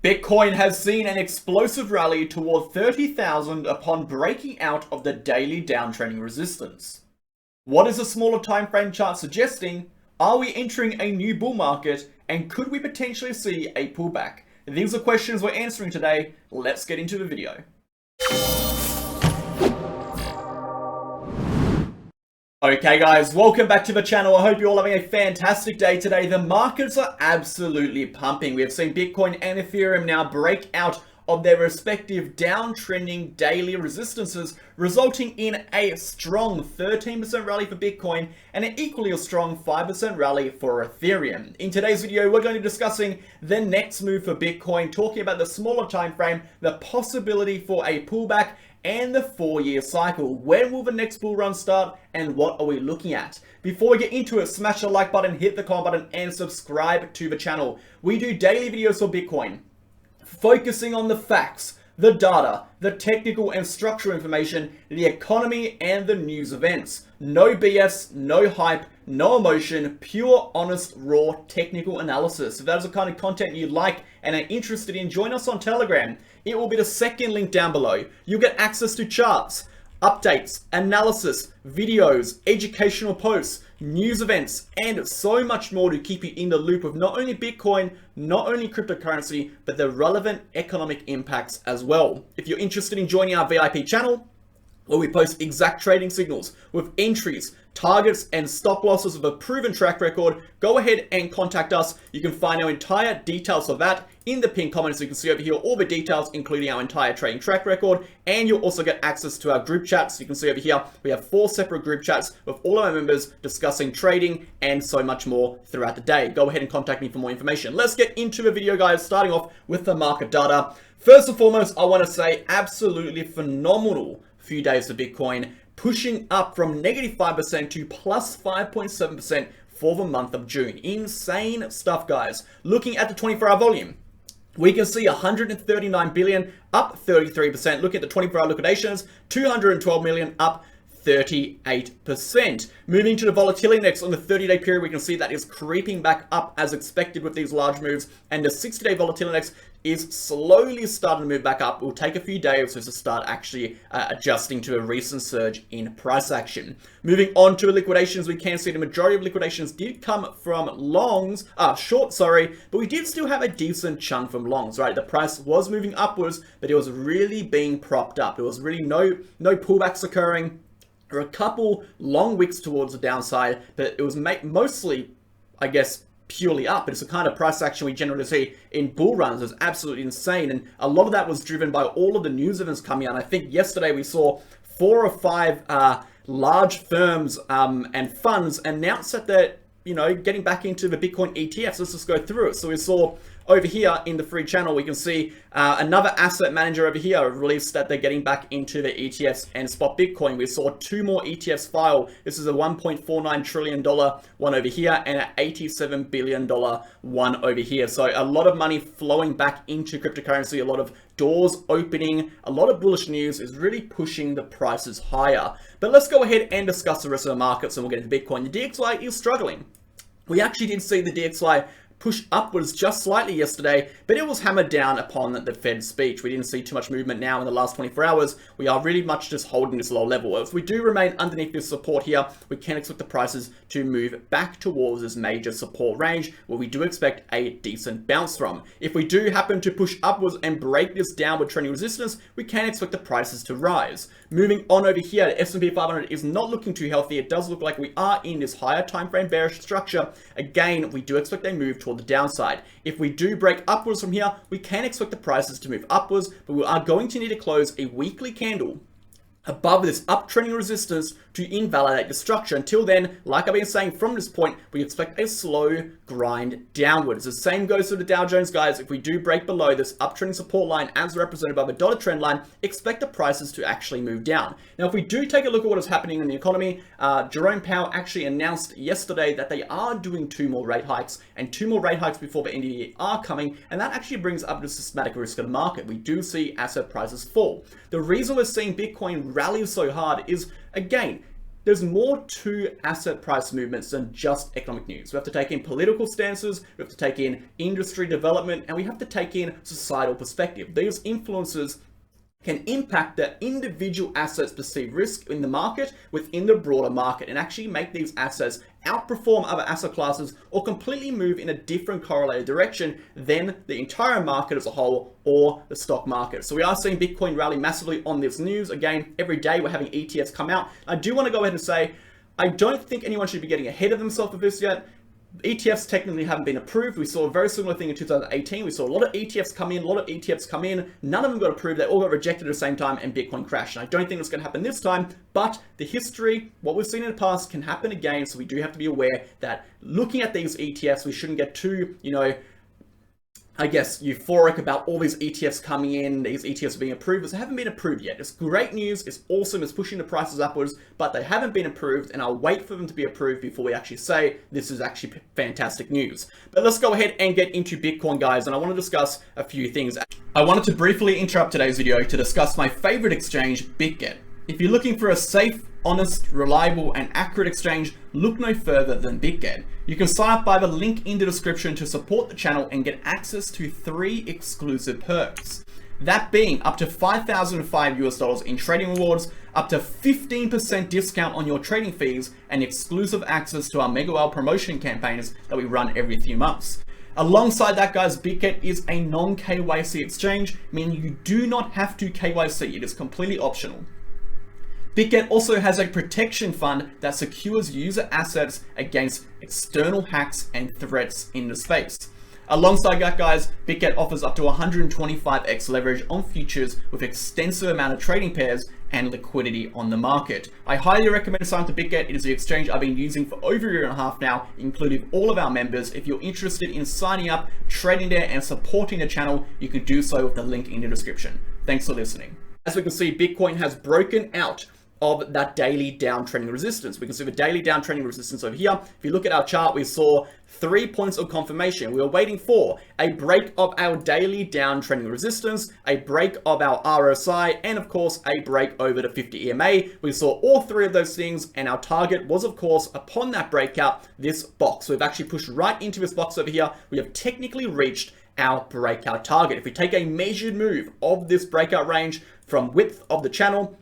Bitcoin has seen an explosive rally toward 30,000 upon breaking out of the daily downtrending resistance. What is a smaller time frame chart suggesting? Are we entering a new bull market, and could we potentially see a pullback? These are questions we're answering today. Let's get into the video. Okay guys, welcome back to the channel. I hope you're all having a fantastic day today. The markets are absolutely pumping. We have seen Bitcoin and Ethereum now break out of their respective downtrending daily resistances, resulting in a strong 13% rally for Bitcoin and an equally strong 5% rally for Ethereum. In today's video, we're going to be discussing the next move for Bitcoin, talking about the smaller time frame, the possibility for a pullback, and the 4-year cycle. When will the next bull run start, and what are we looking at? Before we get into it, smash the like button, hit the comment button, and subscribe to the channel. We do daily videos for Bitcoin, focusing on the facts, the data, the technical and structural information, the economy, and the news events. No BS, no hype, no emotion, pure, honest, raw technical analysis. If that is the kind of content you like and are interested in, join us on Telegram. It will be the second link down below. You'll get access to charts, updates, analysis, videos, educational posts, news events, and so much more to keep you in the loop of not only Bitcoin, not only cryptocurrency, but the relevant economic impacts as well. If you're interested in joining our VIP channel, where we post exact trading signals with entries, targets, and stop losses with a proven track record, go ahead and contact us. You can find our entire details of that in the pinned comments. You can see over here all the details, including our entire trading track record, and you'll also get access to our group chats. You can see over here we have 4 separate group chats with all our members discussing trading and so much more throughout the day. Go ahead and contact me for more information. Let's get into the video, guys, starting off with the market data. First and foremost, I want to say absolutely phenomenal few days for Bitcoin, pushing up from -5% to plus 5.7% for the month of June. Insane stuff, guys. Looking at the 24-hour volume, we can see 139 billion up 33%. Look at the 24-hour liquidations, 212 million up 38%. Moving to the volatility index on the 30-day period, we can see that is creeping back up as expected with these large moves, and the 60-day volatility index is slowly starting to move back up. It will take a few days to start actually adjusting to a recent surge in price action. Moving on to liquidations, we can see the majority of liquidations did come from short, but we did still have a decent chunk from longs, right? The price was moving upwards, but it was really being propped up. There was really no pullbacks occurring. There were a couple long wicks towards the downside, but it was mostly, I guess, purely up. It's the kind of price action we generally see in bull runs. It's absolutely insane, and a lot of that was driven by all of the news events coming out. I think yesterday we saw 4 or 5 large firms and funds announce that they're getting back into the Bitcoin ETFs. Let's just go through it. So we saw over here in the free channel, we can see another asset manager over here released that they're getting back into the ETFs and spot Bitcoin. We saw 2 more ETFs file. This is a $1.49 trillion one over here and an $87 billion one over here. So a lot of money flowing back into cryptocurrency, a lot of doors opening, a lot of bullish news is really pushing the prices higher. But let's go ahead and discuss the rest of the markets, and we'll get into Bitcoin. The DXY is struggling. We actually did see the DXY push upwards just slightly yesterday, but it was hammered down upon the Fed's speech. We didn't see too much movement now in the last 24 hours. We are really much just holding this low level. If we do remain underneath this support here, we can expect the prices to move back towards this major support range, where we do expect a decent bounce from. If we do happen to push upwards and break this downward trending resistance, we can expect the prices to rise. Moving on over here, the S&P 500 is not looking too healthy. It does look like we are in this higher time frame bearish structure. Again, we do expect a move toward the downside. If we do break upwards from here, we can expect the prices to move upwards, but we are going to need to close a weekly candle above this uptrending resistance to invalidate the structure. Until then, like I've been saying from this point, we expect a slow grind downwards. The same goes for the Dow Jones, guys. If we do break below this uptrending support line as represented by the dotted trend line, expect the prices to actually move down. Now, if we do take a look at what is happening in the economy, Jerome Powell actually announced yesterday that they are doing 2 more rate hikes, and 2 more rate hikes before the end of the year are coming, and that actually brings up the systematic risk of the market. We do see asset prices fall. The reason we're seeing Bitcoin rally so hard is, again, there's more to asset price movements than just economic news. We have to take in political stances, we have to take in industry development, and we have to take in societal perspective. These influences can impact the individual assets' perceived risk in the market within the broader market and actually make these assets outperform other asset classes or completely move in a different correlated direction than the entire market as a whole or the stock market. So we are seeing Bitcoin rally massively on this news. Again, every day we're having ETFs come out. I do want to go ahead and say, I don't think anyone should be getting ahead of themselves with this yet. ETFs technically haven't been approved. We saw a very similar thing in 2018. We saw a lot of ETFs come in, None of them got approved. They all got rejected at the same time and Bitcoin crashed. And I don't think it's going to happen this time, but the history, what we've seen in the past can happen again. So we do have to be aware that looking at these ETFs, we shouldn't get too, I guess, euphoric about all these ETFs coming in, these ETFs are being approved, because they haven't been approved yet. It's great news, it's awesome, it's pushing the prices upwards, but they haven't been approved, and I'll wait for them to be approved before we actually say this is actually fantastic news. But let's go ahead and get into Bitcoin, guys, and I want to discuss a few things. I wanted to briefly interrupt today's video to discuss my favorite exchange, Bitget. If you're looking for a safe, honest, reliable, and accurate exchange, look no further than Bitget. You can sign up by the link in the description to support the channel and get access to 3 exclusive perks. That being up to $5,005 in trading rewards, up to 15% discount on your trading fees, and exclusive access to our MegaWhale promotion campaigns that we run every few months. Alongside that, guys, Bitget is a non-KYC exchange, meaning you do not have to KYC. It is completely optional. Bitget also has a protection fund that secures user assets against external hacks and threats in the space. Alongside that, guys, Bitget offers up to 125x leverage on futures with extensive amount of trading pairs and liquidity on the market. I highly recommend signing up to Bitget. It is the exchange I've been using for over a year and a half now, including all of our members. If you're interested in signing up, trading there, and supporting the channel, you can do so with the link in the description. Thanks for listening. As we can see, Bitcoin has broken out of that daily downtrending resistance. We can see the daily downtrending resistance over here. If you look at our chart, we saw 3 points of confirmation. We were waiting for a break of our daily downtrending resistance, a break of our RSI, and of course, a break over the 50 EMA. We saw all 3 of those things, and our target was, of course, upon that breakout, this box. We've actually pushed right into this box over here. We have technically reached our breakout target. If we take a measured move of this breakout range from width of the channel,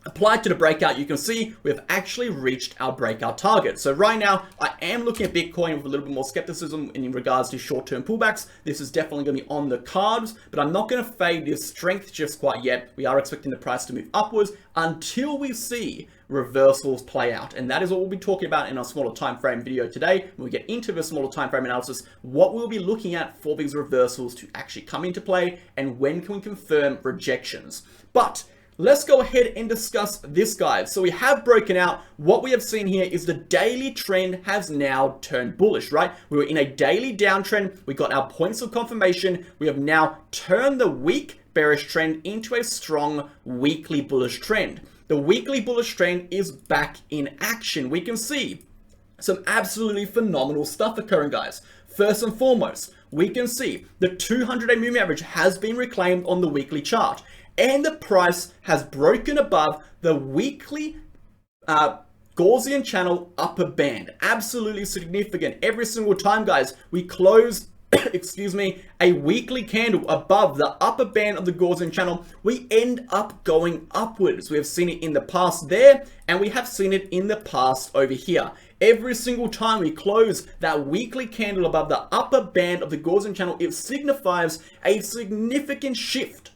applied to the breakout, you can see we've actually reached our breakout target. So right now, I am looking at Bitcoin with a little bit more skepticism in regards to short-term pullbacks. This is definitely going to be on the cards, but I'm not going to fade this strength just quite yet. We are expecting the price to move upwards until we see reversals play out. And that is what we'll be talking about in our smaller time frame video today. When we get into the smaller time frame analysis, what we'll be looking at for these reversals to actually come into play and when can we confirm rejections. But let's go ahead and discuss this, guys. So we have broken out. What we have seen here is the daily trend has now turned bullish, right? We were in a daily downtrend. We got our points of confirmation. We have now turned the weak bearish trend into a strong weekly bullish trend. The weekly bullish trend is back in action. We can see some absolutely phenomenal stuff occurring, guys. First and foremost, we can see the 200-day moving average has been reclaimed on the weekly chart, and the price has broken above the weekly Gaussian channel upper band. Absolutely significant. Every single time, guys, we close a weekly candle above the upper band of the Gaussian channel, we end up going upwards. We have seen it in the past there, and we have seen it in the past over here. Every single time we close that weekly candle above the upper band of the Gaussian channel, it signifies a significant shift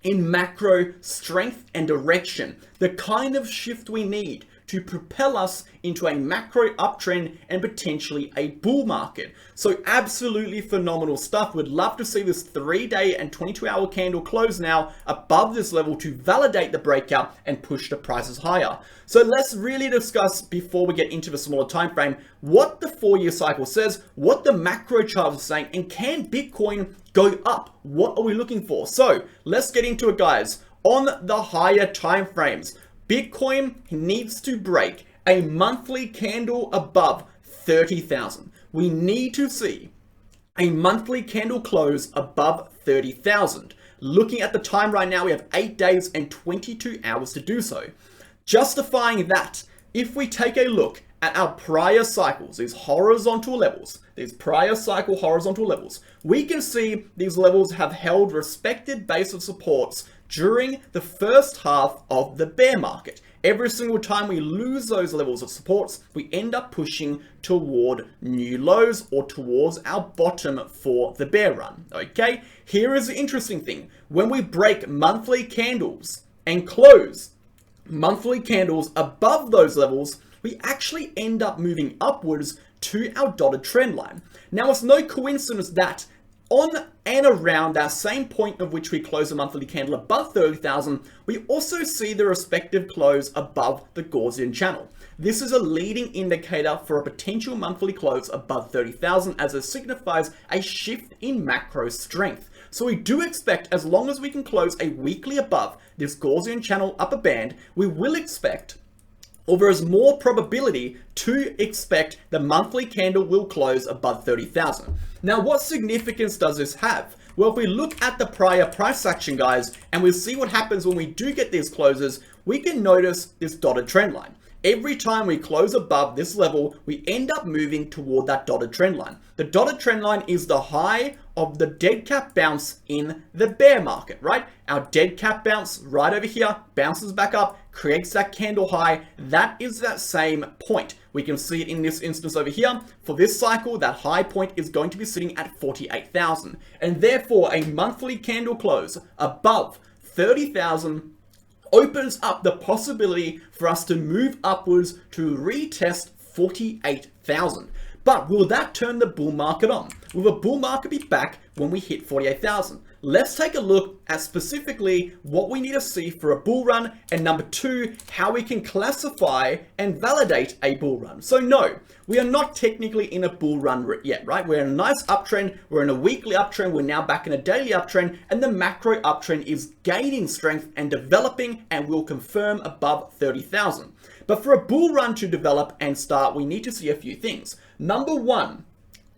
in macro strength and direction, the kind of shift we need to propel us into a macro uptrend and potentially a bull market. So absolutely phenomenal stuff. We'd love to see this 3-day and 22-hour candle close now above this level to validate the breakout and push the prices higher. So let's really discuss, before we get into the smaller time frame, what the 4-year cycle says, what the macro chart is saying, and can Bitcoin go up? What are we looking for? So let's get into it, guys. On the higher time frames, Bitcoin needs to break a monthly candle above 30,000. We need to see a monthly candle close above 30,000. Looking at the time right now, we have 8 days and 22 hours to do so. Justifying that, if we take a look at our prior cycles, these horizontal levels, these prior cycle horizontal levels, we can see these levels have held respected base of supports during the first half of the bear market. Every single time we lose those levels of supports, we end up pushing toward new lows or towards our bottom for the bear run, okay? Here is the interesting thing. When we break monthly candles and close monthly candles above those levels, we actually end up moving upwards to our dotted trend line. Now, it's no coincidence that on and around that same point of which we close a monthly candle above 30,000, we also see the respective close above the Gaussian channel. This is a leading indicator for a potential monthly close above 30,000 as it signifies a shift in macro strength. So we do expect, as long as we can close a weekly above this Gaussian channel upper band, we will expect, or there is more probability to expect the monthly candle will close above 30,000. Now, what significance does this have? Well, if we look at the prior price action, guys, and we see what happens when we do get these closes, we can notice this dotted trend line. Every time we close above this level, we end up moving toward that dotted trend line. The dotted trend line is the high of the dead cat bounce in the bear market, right? Our dead cat bounce right over here bounces back up, creates that candle high. That is that same point. We can see it in this instance over here. For this cycle, that high point is going to be sitting at 48,000. And therefore, a monthly candle close above 30,000 opens up the possibility for us to move upwards to retest 48,000. But will that turn the bull market on? Will the bull market be back when we hit 48,000? Let's take a look at specifically what we need to see for a bull run, and number two, how we can classify and validate a bull run. So no, we are not technically in a bull run yet, right? We're in a nice uptrend, we're in a weekly uptrend, we're now back in a daily uptrend, and the macro uptrend is gaining strength and developing and will confirm above 30,000. But for a bull run to develop and start, we need to see a few things. Number one,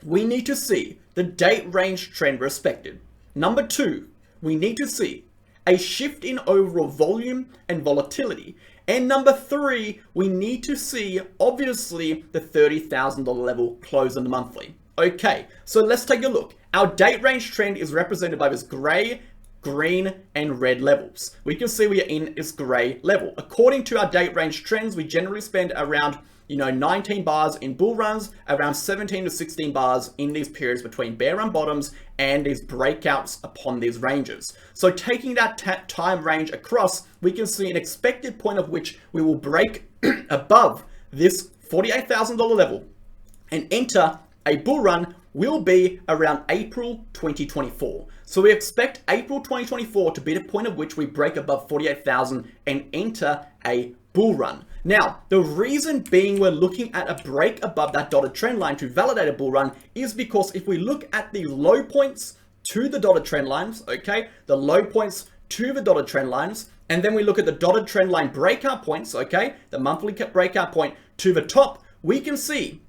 we need to see the date range trend respected. Number two, we need to see a shift in overall volume and volatility. And number three, we need to see, obviously, the $30,000 level close on the monthly. Okay, so let's take a look. Our date range trend is represented by this gray, green, and red levels. We can see we are in this gray level. According to our date range trends, we generally spend around 19 bars in bull runs, around 17 to 16 bars in these periods between bear run bottoms and these breakouts upon these ranges. So taking that time range across, we can see an expected point of which we will break above this $48,000 level and enter a bull run will be around April 2024. So we expect April 2024 to be the point at which we break above 48,000 and enter a bull run. Now, the reason being we're looking at a break above that dotted trend line to validate a bull run is because if we look at the low points to the dotted trend lines, okay, the low points to the dotted trend lines, and then we look at the dotted trend line breakout points, okay, the monthly breakout point to the top, we can see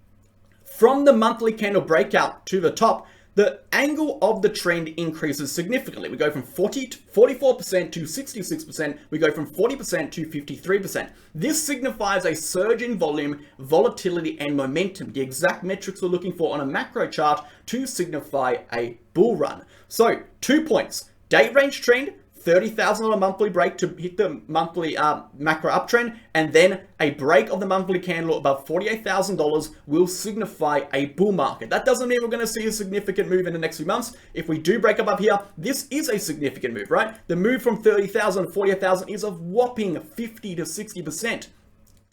from the monthly candle breakout to the top, the angle of the trend increases significantly. We go from 44% to 66%. We go from 40% to 53%. This signifies a surge in volume, volatility, and momentum, the exact metrics we're looking for on a macro chart to signify a bull run. So 2 points, date range trend, $30,000 monthly break to hit the monthly macro uptrend, and then a break of the monthly candle above $48,000 will signify a bull market. That doesn't mean we're going to see a significant move in the next few months. If we do break above here, this is a significant move, right? The move from 30,000 to 48,000 is a whopping 50 to 60%.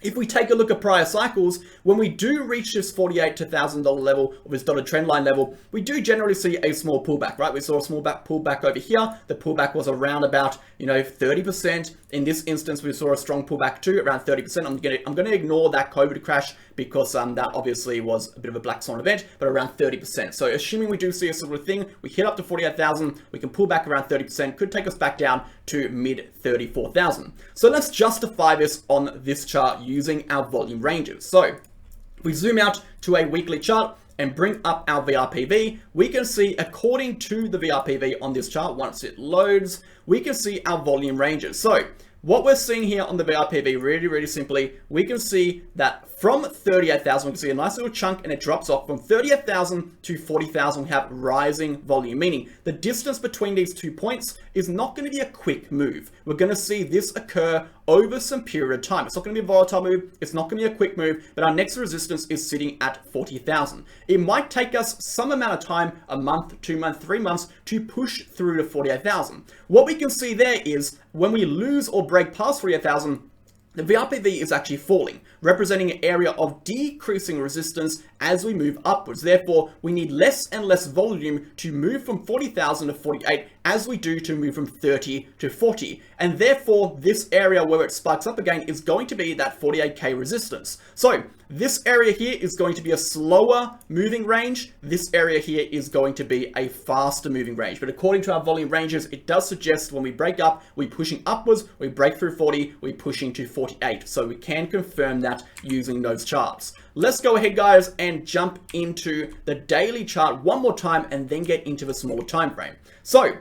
If we take a look at prior cycles, when we do reach this $48,000 level, or this dotted trend line level, we do generally see a small pullback, right? We saw a small pullback over here. The pullback was around about, 30%. In this instance, we saw a strong pullback too, around 30%. I'm gonna ignore that COVID crash because that obviously was a bit of a black swan event, but around 30%. So assuming we do see a sort of thing, we hit up to 48,000, we can pull back around 30%, could take us back down to mid 34,000. So let's justify this on this chart using our volume ranges. So if we zoom out to a weekly chart and bring up our VRPV, we can see according to the VRPV on this chart, once it loads, we can see our volume ranges. So what we're seeing here on the VRPV, really simply, we can see that from 38,000, we can see a nice little chunk and it drops off from 38,000 to 40,000. We have rising volume, meaning the distance between these 2 points is not going to be a quick move. We're going to see this occur over some period of time. It's not going to be a volatile move. It's not going to be a quick move, but our next resistance is sitting at 40,000. It might take us some amount of time, a month, 2 months, 3 months, to push through to 48,000. What we can see there is when we lose or break past 48,000, the VRPV is actually falling, representing an area of decreasing resistance as we move upwards. Therefore, we need less and less volume to move from 40,000 to 48 as we do to move from 30 to 40. And therefore, this area where it spikes up again is going to be that 48k resistance. So this area here is going to be a slower moving range. This area here is going to be a faster moving range. But according to our volume ranges, it does suggest when we break up, we're pushing upwards, we break through 40, we're pushing to 48. So we can confirm that using those charts. Let's go ahead, guys, and jump into the daily chart one more time and then get into the smaller time frame. So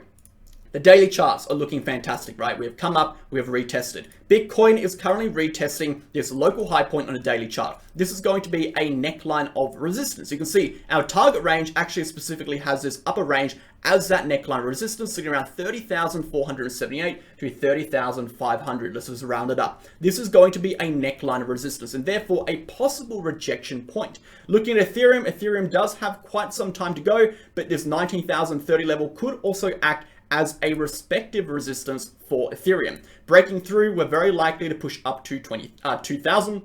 the daily charts are looking fantastic, right? We have come up, we have retested. Bitcoin is currently retesting this local high point on a daily chart. This is going to be a neckline of resistance. You can see our target range actually specifically has this upper range as that neckline of resistance sitting around 30,478 to 30,500. Let's just round it up. This is going to be a neckline of resistance and therefore a possible rejection point. Looking at Ethereum, Ethereum does have quite some time to go, but this 19,030 level could also act as a respective resistance for Ethereum. Breaking through, we're very likely to push up to 2,000,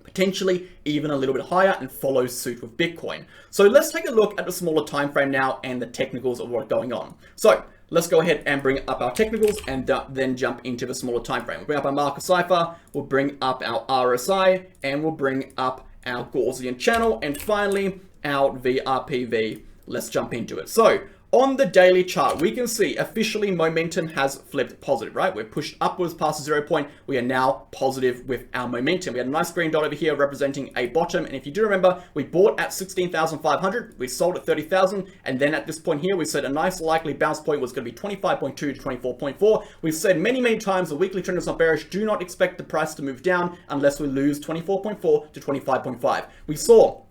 potentially even a little bit higher, and follow suit with Bitcoin. So let's take a look at the smaller time frame now and the technicals of what's going on. So let's go ahead and bring up our technicals and then jump into the smaller time frame. We'll bring up our market cipher, we'll bring up our RSI, and we'll bring up our Gaussian channel, and finally our VRPV. Let's jump into it. So on the daily chart, we can see officially momentum has flipped positive, right? We're pushed upwards past the 0 point. We are now positive with our momentum. We had a nice green dot over here representing a bottom. And if you do remember, we bought at 16,500, we sold at 30,000. And then at this point here, we said a nice likely bounce point was going to be 25.2 to 24.4. We've said many times the weekly trend is not bearish. Do not expect the price to move down unless we lose 24.4 to 25.5. We saw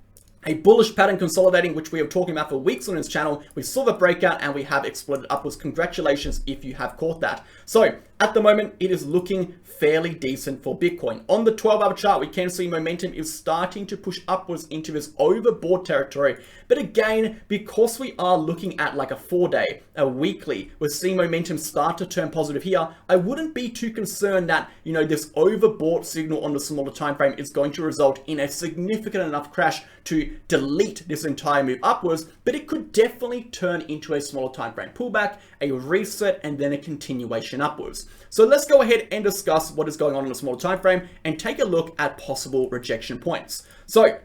a bullish pattern consolidating, which we are talking about for weeks on this channel. We saw the breakout and we have exploded upwards. Congratulations if you have caught that. So at the moment, it is looking fairly decent for Bitcoin. On the 12-hour chart, we can see momentum is starting to push upwards into this overbought territory. But again, because we are looking at like a 4-day, a weekly, we're seeing momentum start to turn positive here. I wouldn't be too concerned that, you know, this overbought signal on the smaller time frame is going to result in a significant enough crash to delete this entire move upwards, but it could definitely turn into a smaller time frame pullback, a reset, and then a continuation upwards. So let's go ahead and discuss what is going on in the smaller time frame and take a look at possible rejection points. So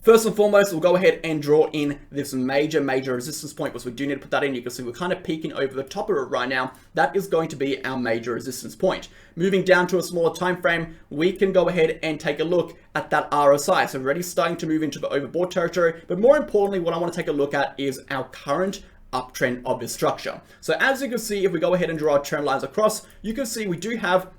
first and foremost, we'll go ahead and draw in this major resistance point, because we do need to put that in. You can see we're kind of peeking over the top of it right now. That is going to be our major resistance point. Moving down to a smaller time frame, we can go ahead and take a look at that RSI. So we're already starting to move into the overbought territory, but more importantly, what I want to take a look at is our current uptrend of this structure. So as you can see, if we go ahead and draw our trend lines across, you can see we do have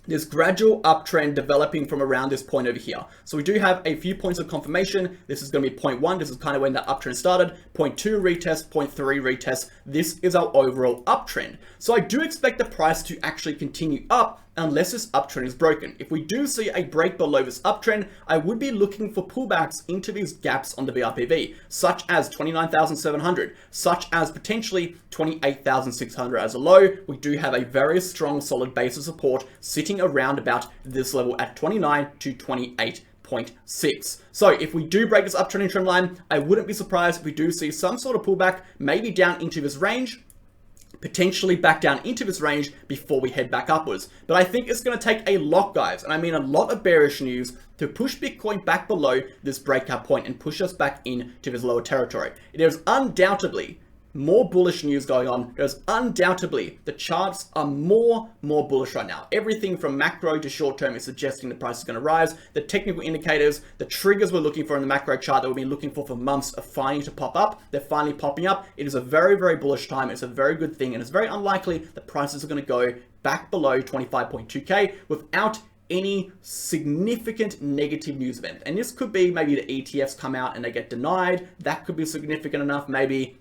this gradual uptrend developing from around this point over here. So we do have a few points of confirmation. This is going to be point 1. This is kind of when that uptrend started. Point 2 retest, point 3 retest. This is our overall uptrend. So I do expect the price to actually continue up unless this uptrend is broken. If we do see a break below this uptrend, I would be looking for pullbacks into these gaps on the VRPV, such as 29,700, such as potentially 28,600 as a low. We do have a very strong solid base of support sitting around about this level at 29 to 28.6. So if we do break this uptrending trend line, I wouldn't be surprised if we do see some sort of pullback, maybe down into this range, potentially back down into this range before we head back upwards. But I think it's going to take a lot, guys, and I mean a lot of bearish news to push Bitcoin back below this breakout point and push us back into this lower territory. It is undoubtedly more bullish news going on, because undoubtedly the charts are more bullish right now. Everything from macro to short term is suggesting the price is going to rise. The technical indicators, the triggers we're looking for in the macro chart that we've been looking for months are finally to pop up. They're finally popping up. It is a very, very bullish time. It's a very good thing, and it's very unlikely that prices are going to go back below 25.2k without any significant negative news event. And this could be maybe the ETFs come out and they get denied. That could be significant enough. Maybe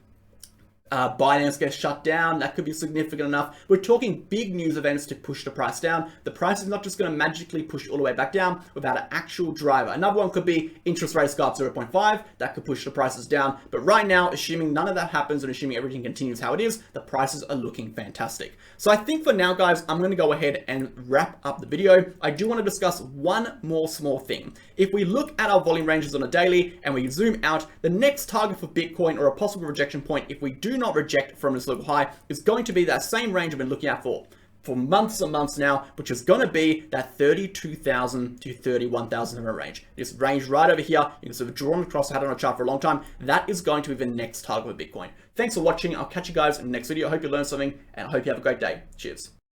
Binance gets shut down. That could be significant enough. We're talking big news events to push the price down. The price is not just going to magically push all the way back down without an actual driver. Another one could be interest rates go up 0.5. That could push the prices down. But right now, assuming none of that happens and assuming everything continues how it is, the prices are looking fantastic. So I think for now, guys, I'm going to go ahead and wrap up the video. I do want to discuss one more small thing. If we look at our volume ranges on a daily and we zoom out, the next target for Bitcoin, or a possible rejection point, if we do not reject from this local high, is going to be that same range I've been looking at for months and months now, which is going to be that 32,000 to 31,000 range. This range right over here, you can sort of draw across, had it on a chart for a long time. That is going to be the next target for Bitcoin. Thanks for watching. I'll catch you guys in the next video. I hope you learned something, and I hope you have a great day. Cheers.